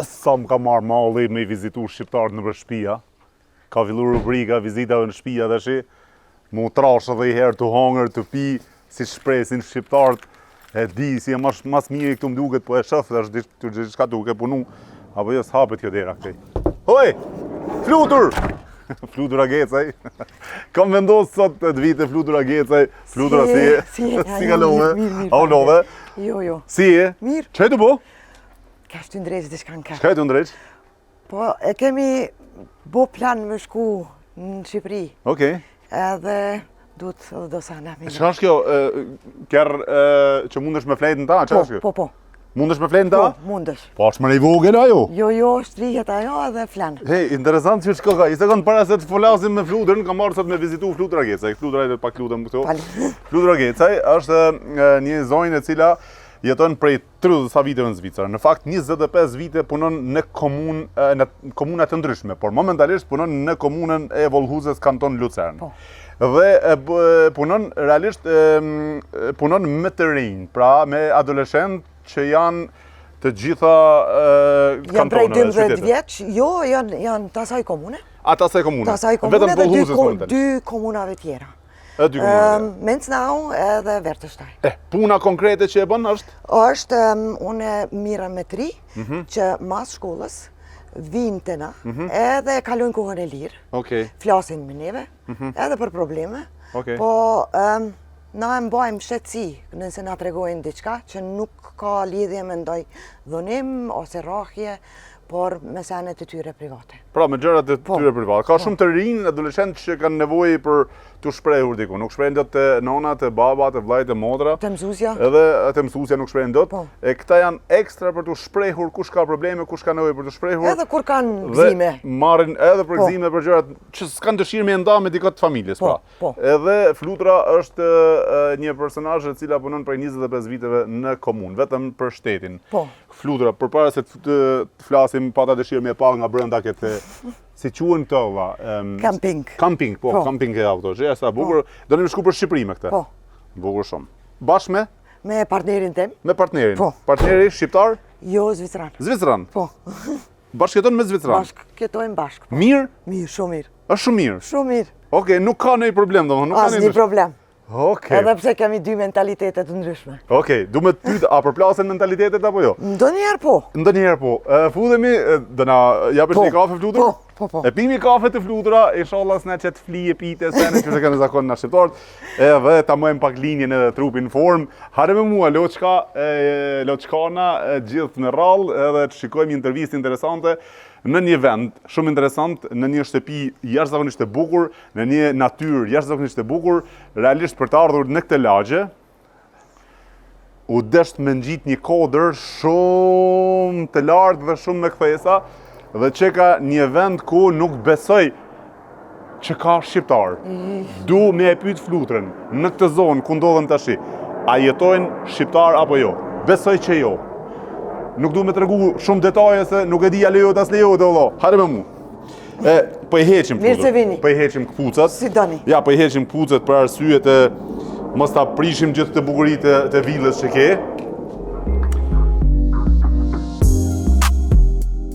Sa më ka marrë malli me i vizitu shqiptarët në për shtëpia. Ka fillu rubrika vizitave në shtëpia tash. Mu trash edhe i herë të hongër, të pi, si shpresin shqiptarët. E di si e mas mirë këtu më duket, po e shoh tash diçka duke punu. Apo jo s'hapet kjo dera këtej. Hoj! Flutur! Flutur Agecaj. Kam vendosur sot të vite Flutur Agecaj. Flutura si kalove? A u love? Jo. Si e? Mirë. Çe të bo? Ka shtu ndrejsh diçka në ka. Çka e të ndrejsh? Po, e kemi bo plan me shku në Shqipëri. Okej. Edhe duhet edhe do sa na mirë. Çka është kjo? Kërë që mundesh me fletën ta? Çka është kjo? Po. Mundesh me fletën ta? Po, mundesh. Po është më i vogël ajo? Jo, shtrihet ajo edhe flan. Hej, interesant që shko ka. I sekond para se të folasim me Fluturën, kam marrë sot me vizitu Flutur Agecaj. Flutura e pak lutem këtu. Flutur Agecaj është një zonjë e cila jeton prej 30 sa viteve në Zvicër. Në fakt 25 vite punon në komuna të ndryshme, por momentalisht punon në komunën e Vollhuzës, kanton Lucern. Po. Dhe punon realisht punon me të rinj, pra me adoleshent që janë të gjitha Janë prej kantoneve, 12 vjeç, jo, janë të asaj komune. Ata se komune. Të asaj komune Vetëm Vollhuzës dhe dy komunave tjera. Dy komunave. Mencnau edhe Vertështaj. Puna konkrete që e bën është? Është unë mira me tri, që mas shkollës vinë të na, edhe kalojnë kohën e lirë, flasin me neve, edhe për probleme, po na e mbajmë shqetësi nëse na tregojnë diçka që nuk ka lidhje me ndoj dhunim ose rrahje, por me senet e tyre private. Pra, me gjërat e tyre private. Ka shumë të rinj adoleshent që kanë nevojë për të shprehur diku. Nuk shprehen dot te nona, te baba, te vllai, te motra. Te mësuesja. Edhe te mësuesja nuk shprehen dot. E këta janë ekstra për të shprehur kush ka probleme, kush ka nevojë për të shprehur. Edhe kur kanë gëzime. Marrin edhe për gëzime për gjërat që s'kan dëshirë me nda me dikot të familjes, pra. Edhe Flutura është një personazh e cila punon prej 25 viteve në komunë, vetëm për shtetin. Flutura, përpara se të flasim, pata dëshirë me pa nga brenda këtë si quhen këto valla? Camping. Camping, camping e auto. Që sa bukur. Do të shku për Shqipëri me këtë. Po. Bukur shumë. Bashkë me? Me partnerin tim. Me partnerin. Po. Partneri shqiptar? Jo, Zvicran. Zvicran? Po. Bashkëjeton me Zvicran? Bashkëjetojmë bashkë. Mirë? Mirë, shumë mirë. Është shumë mirë? Shumë mirë. Okej, nuk ka ndonjë problem domethënë. Asnjë problem. Okej. Edhe pse kemi dy mentalitetet të ndryshme. Okej, du me të pyet, a përplasen mentalitetet apo jo? Ndonjëherë po. Ndonjëherë po. Futemi, do na japësh një kafe Flutur? Po. E pimi kafe të Flutura, inshallah s'na çet flije pite sene që kanë zakon na shqiptarët. Edhe ta mojmë pak linjën edhe trupin në formë. Hare me mua Loçkana gjithë në rrallë, edhe të shikojmë një intervistë interesante në një vend shumë interesant, në një shtëpi jashtëzakonisht e bukur, në një natyrë jashtëzakonisht e bukur, realisht për të ardhur në këtë lagje, u desht me ngjit një kodër shumë të lartë dhe shumë me kthesa, dhe që ka një vend ku nuk besoj që ka shqiptar. Du me e pyet Fluturën, në këtë zonë ku ndodhem tashi, a jetojnë shqiptar apo jo? Besoj që jo. Nuk du me të regu shumë detaje se nuk e di a lejohet as lejohet e vëllo. Hare me mu. Po i heqim Mirë se vini. Po i heqim këpucat. Si doni. Ja, po i heqim këpucat për arsyet e mos ta prishim gjithë të bukurit të villës që ke.